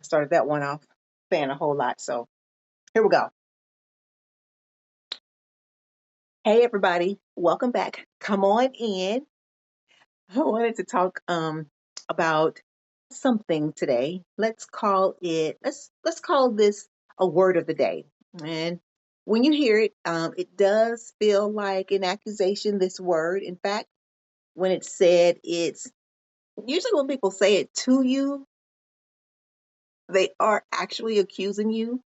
Started that one off saying a whole lot. So here we go. Hey everybody, welcome back. Come on in. I wanted to talk about something today. Let's call this a word of the day. And when you hear it, it does feel like an accusation, this word. In fact, when it's said, it's usually when people say it to you, they are actually accusing you.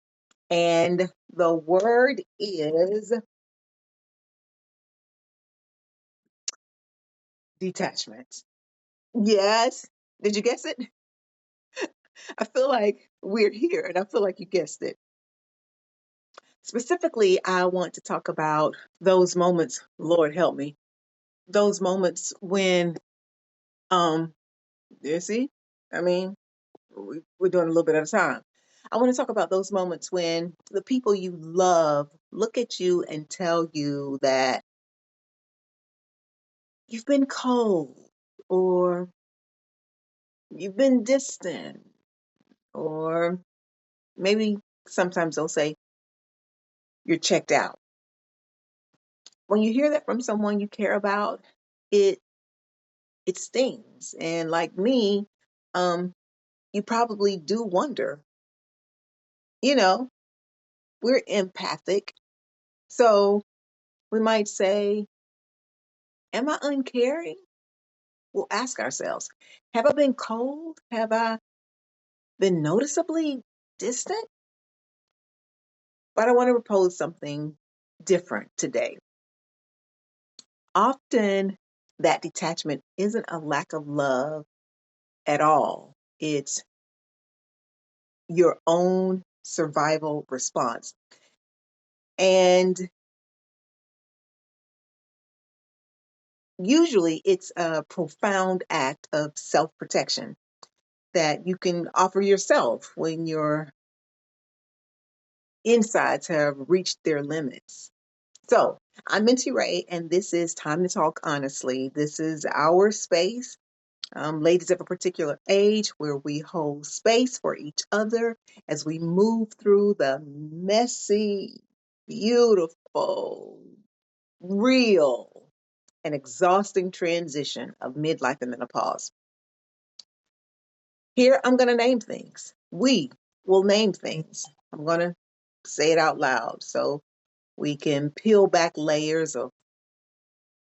And the word is detachment. Yes. Did you guess it? I feel like we're here and I feel like you guessed it. Specifically, I want to talk about those moments, Lord help me, those moments when, um, you see, I mean, we're doing a little bit at a time. I want to talk about those moments when the people you love look at you and tell you that you've been cold or you've been distant or maybe sometimes they'll say you're checked out. When you hear that from someone you care about, it it stings. And like me, um, you probably do wonder, you know, we're empathic. So we might say, am I uncaring? We'll ask ourselves, have I been cold? Have I been noticeably distant? But I want to propose something different today. Often that detachment isn't a lack of love at all. It's your own survival response. And usually it's a profound act of self protection that you can offer yourself when your insides have reached their limits. So, I'm Minty Rae, and this is Time to Talk Honestly. This is our space, ladies of a particular age, where we hold space for each other as we move through the messy, beautiful, real, and exhausting transition of midlife and menopause. Here, I'm going to name things. We will name things. I'm going to say it out loud so we can peel back layers of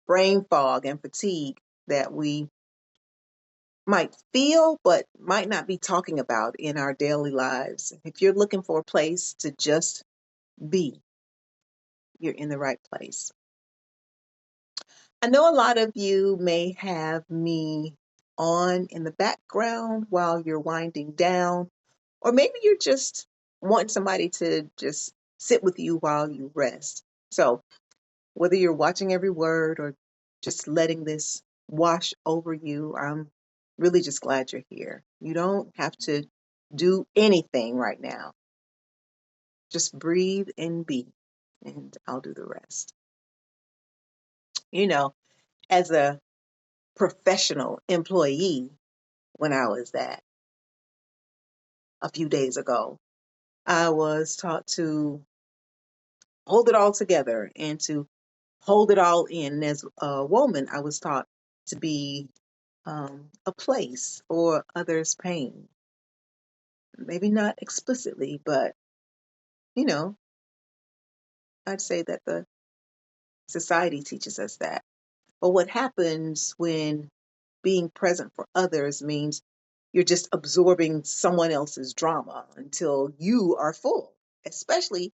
brain fog and fatigue that we might feel but might not be talking about in our daily lives. If you're looking for a place to just be, you're in the right place. I know a lot of you may have me on in the background while you're winding down, or maybe you're just wanting somebody to just sit with you while you rest. So, whether you're watching every word or just letting this wash over you, I'm really just glad you're here. You don't have to do anything right now. Just breathe and be, and I'll do the rest. You know, as a professional employee, when I was that a few days ago, I was taught to hold it all together and to hold it all in. And as a woman, I was taught to be a place for others' pain. Maybe not explicitly, but you know, I'd say that the society teaches us that. But what happens when being present for others means you're just absorbing someone else's drama until you are full, especially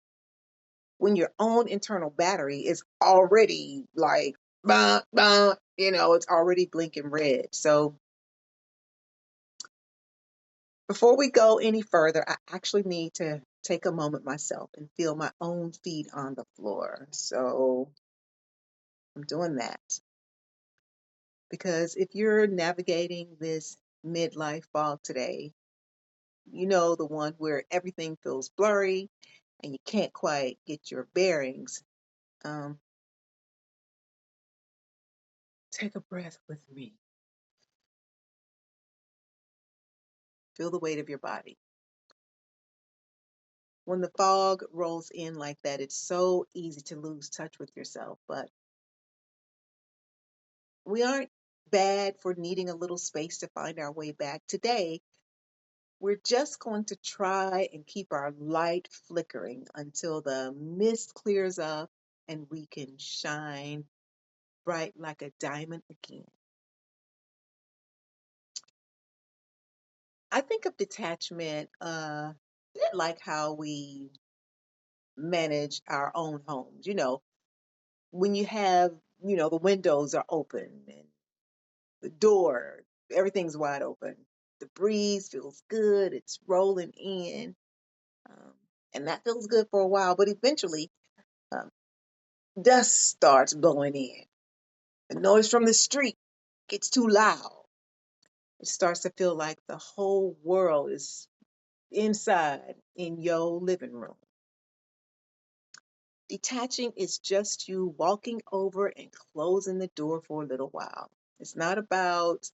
when your own internal battery is already like, bah, bah, it's already blinking red. So before we go any further, I actually need to take a moment myself and feel my own feet on the floor. So I'm doing that because if you're navigating this midlife fog today, you know, the one where everything feels blurry and you can't quite get your bearings. Um, take a breath with me. Feel the weight of your body. When the fog rolls in like that, it's so easy to lose touch with yourself. But we aren't bad for needing a little space to find our way back. Today, we're just going to try and keep our light flickering until the mist clears up and we can shine bright like a diamond again. I think of detachment bit like how we manage our own homes. When you have, the windows are open and the door, everything's wide open. The breeze feels good, it's rolling in, um, and that feels good for a while, but eventually, um, dust starts blowing in. The noise from the street gets too loud. It starts to feel like the whole world is inside in your living room. Detaching is just you walking over and closing the door for a little while. It's not about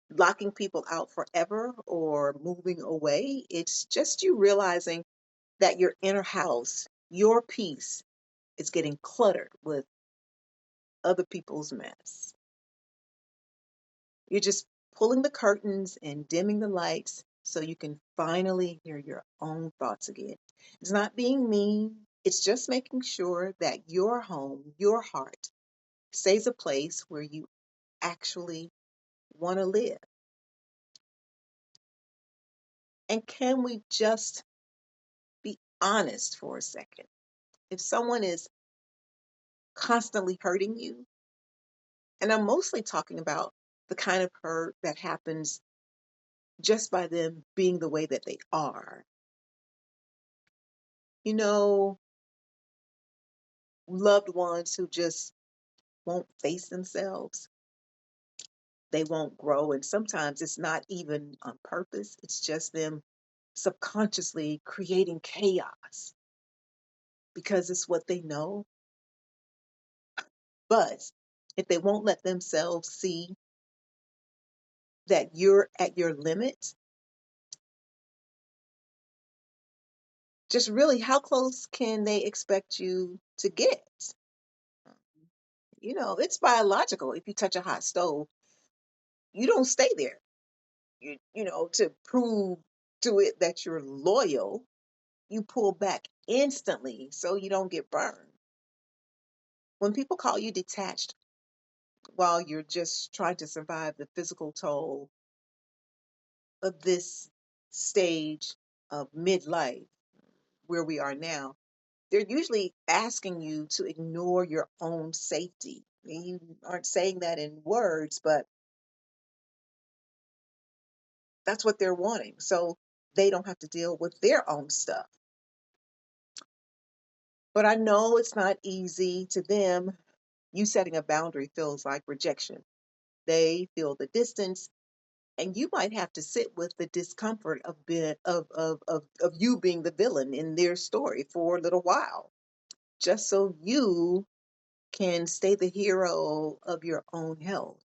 locking people out forever or moving away. It's just you realizing that your inner house, your peace, is getting cluttered with other people's mess. You're just pulling the curtains and dimming the lights so you can finally hear your own thoughts again. It's not being mean, it's just making sure that your home, your heart, stays a place where you actually want to live. And can we just be honest for a second? If someone is constantly hurting you, and I'm mostly talking about the kind of hurt that happens just by them being the way that they are. You know, loved ones who just won't face themselves, they won't grow. And sometimes it's not even on purpose, it's just them subconsciously creating chaos because it's what they know. But if they won't let themselves see that you're at your limit, just really how close can they expect you to get? It's biological. If you touch a hot stove, you don't stay there. To prove to it that you're loyal, you pull back instantly so you don't get burned. When people call you detached while you're just trying to survive the physical toll of this stage of midlife where we are now, they're usually asking you to ignore your own safety. And you aren't saying that in words, but that's what they're wanting. So they don't have to deal with their own stuff. But I know it's not easy to them. You setting a boundary feels like rejection. They feel the distance, and you might have to sit with the discomfort of being of you being the villain in their story for a little while, just so you can stay the hero of your own health.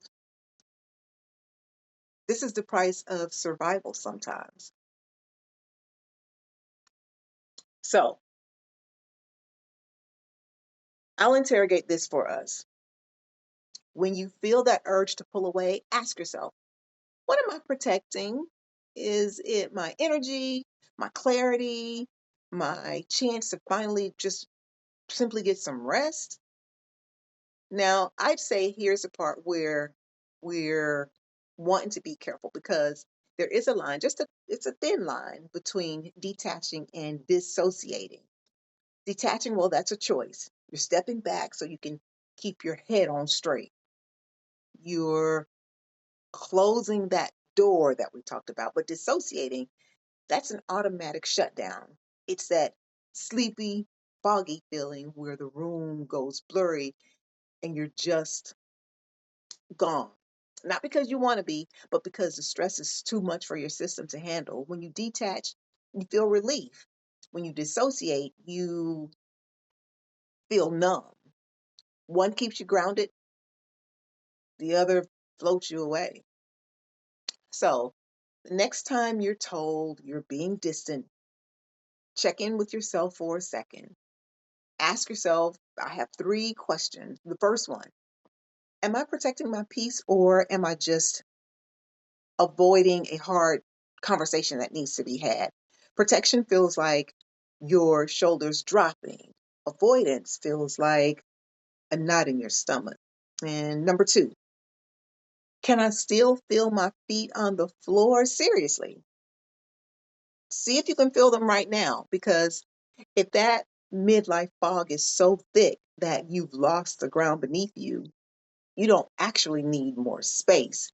This is the price of survival sometimes. So I'll interrogate this for us. When you feel that urge to pull away, ask yourself, what am I protecting? Is it my energy, my clarity, my chance to finally just simply get some rest? Now, I'd say here's the part where we're wanting to be careful because there is a line, it's a thin line between detaching and dissociating. Detaching, well, that's a choice. You're stepping back so you can keep your head on straight. You're closing that door that we talked about. But dissociating, that's an automatic shutdown. It's that sleepy, foggy feeling where the room goes blurry and you're just gone. Not because you want to be, but because the stress is too much for your system to handle. When you detach, you feel relief. When you dissociate, you feel numb. One keeps you grounded, the other floats you away. So, the next time you're told you're being distant, check in with yourself for a second. Ask yourself, I have three questions. The first one, am I protecting my peace or am I just avoiding a hard conversation that needs to be had? Protection feels like your shoulders dropping. Avoidance feels like a knot in your stomach. And number two, can I still feel my feet on the floor? Seriously, see if you can feel them right now, because if that midlife fog is so thick that you've lost the ground beneath you, you don't actually need more space.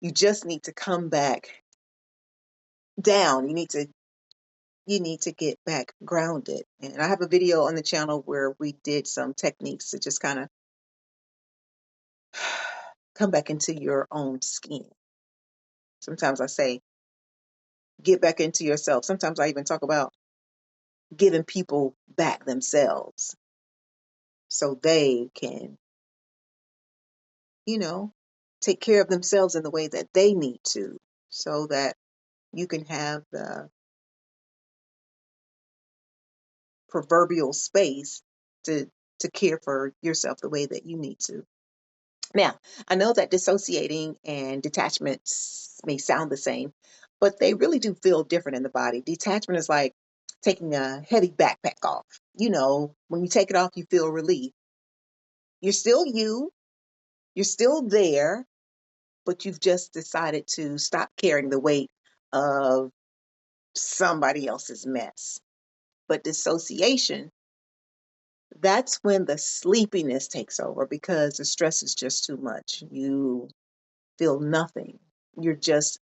You just need to come back down. You need to get back grounded. And I have a video on the channel where we did some techniques to just kind of come back into your own skin. Sometimes I say, get back into yourself. Sometimes I even talk about giving people back themselves so they can, you know, take care of themselves in the way that they need to, so that you can have the proverbial space to care for yourself the way that you need to. Now, I know that dissociating and detachment may sound the same, but they really do feel different in the body. Detachment is like taking a heavy backpack off. When you take it off, you feel relief. You're still you, you're still there, but you've just decided to stop carrying the weight of somebody else's mess. But dissociation, that's when the sleepiness takes over because the stress is just too much. You feel nothing. You're just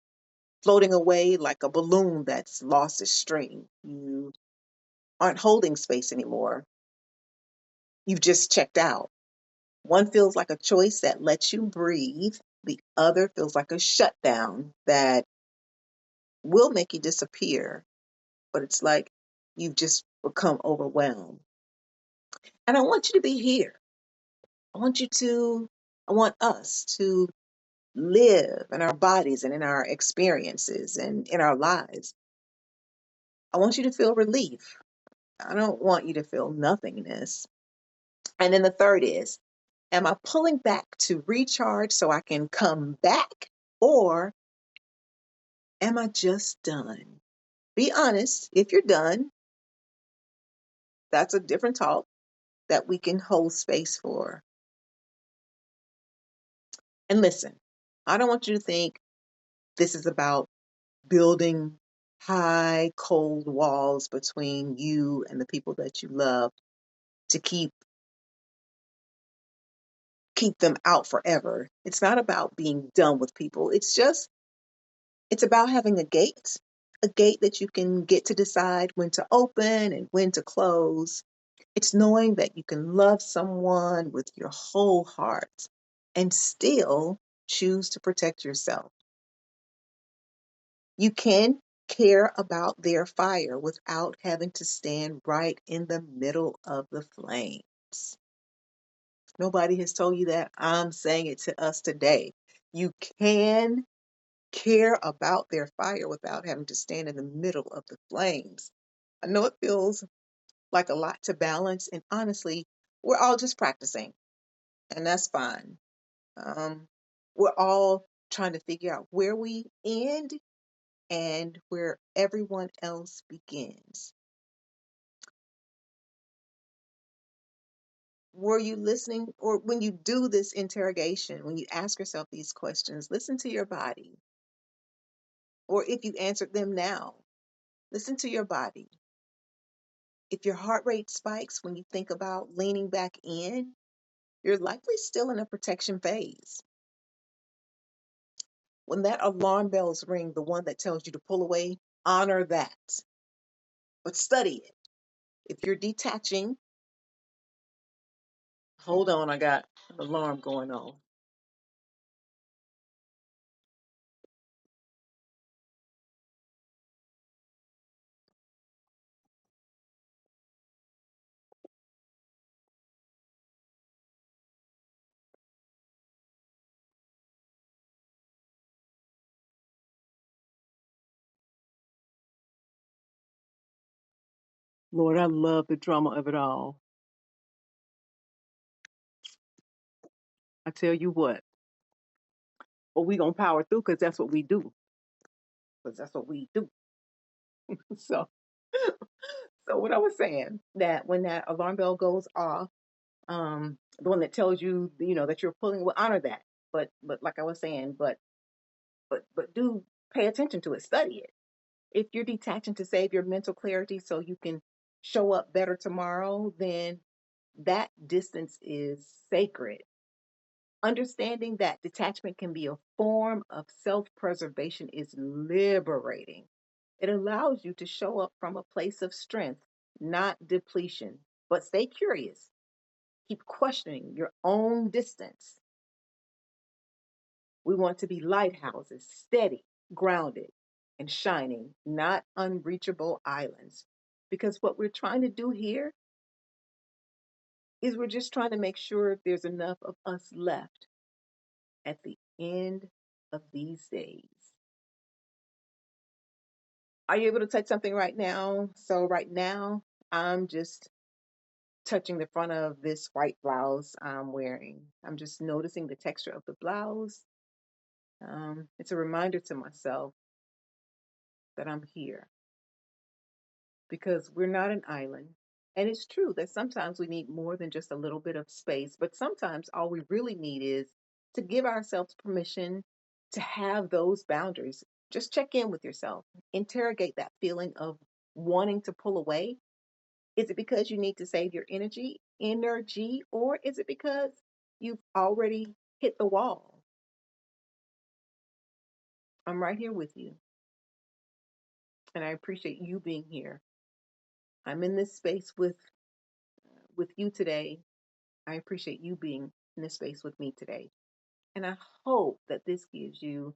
floating away like a balloon that's lost its string. You aren't holding space anymore. You've just checked out. One feels like a choice that lets you breathe. The other feels like a shutdown that will make you disappear, but it's like you've just become overwhelmed. And I want you to be here. I want you to, I want us to live in our bodies and in our experiences and in our lives. I want you to feel relief. I don't want you to feel nothingness. And then the third is, am I pulling back to recharge so I can come back? Or am I just done? Be honest. If you're done, that's a different talk that we can hold space for. And listen, I don't want you to think this is about building high, cold walls between you and the people that you love to keep them out forever. It's not about being done with people. It's about having a gate that you can get to decide when to open and when to close. It's knowing that you can love someone with your whole heart and still choose to protect yourself. You can care about their fire without having to stand right in the middle of the flames. Nobody has told you that. I'm saying it to us today. You can care about their fire without having to stand in the middle of the flames. I know it feels like a lot to balance, and honestly, we're all just practicing, and that's fine. Um, we're all trying to figure out where we end and where everyone else begins. Were you listening, or when you do this interrogation, when you ask yourself these questions, listen to your body. Or if you answered them now, listen to your body. If your heart rate spikes when you think about leaning back in, you're likely still in a protection phase. When that alarm bells ring, the one that tells you to pull away, honor that, but study it. If you're detaching, hold on, I got an alarm going on. Lord, I love the drama of it all. I tell you what, but we gonna power through because that's what we do. Because that's what we do. So, so what I was saying that when that alarm bell goes off, the one that tells you, that you're pulling, will honor that. But like I was saying, but do pay attention to it, study it. If you're detaching to save your mental clarity so you can show up better tomorrow, then that distance is sacred. Understanding that detachment can be a form of self preservation is liberating. It allows you to show up from a place of strength, not depletion. But stay curious, keep questioning your own distance. We want to be lighthouses, steady, grounded, and shining, not unreachable islands. Because what we're trying to do here is we're just trying to make sure there's enough of us left at the end of these days. Are you able to touch something right now? So, right now, I'm just touching the front of this white blouse I'm wearing. I'm just noticing the texture of the blouse. It's a reminder to myself that I'm here because we're not an island. And it's true that sometimes we need more than just a little bit of space, but sometimes all we really need is to give ourselves permission to have those boundaries. Just check in with yourself, interrogate that feeling of wanting to pull away. Is it because you need to save your energy, or is it because you've already hit the wall? I'm right here with you, and I appreciate you being here. I'm in this space with you today. I appreciate you being in this space with me today. And I hope that this gives you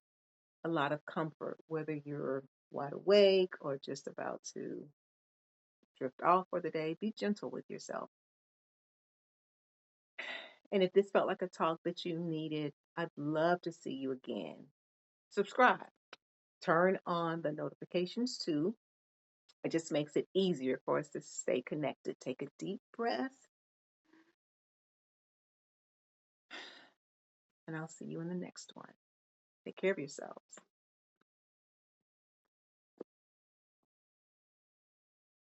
a lot of comfort, whether you're wide awake or just about to drift off for the day. Be gentle with yourself. And if this felt like a talk that you needed, I'd love to see you again. Subscribe, turn on the notifications too. It just makes it easier for us to stay connected. Take a deep breath, and I'll see you in the next one. Take care of yourselves.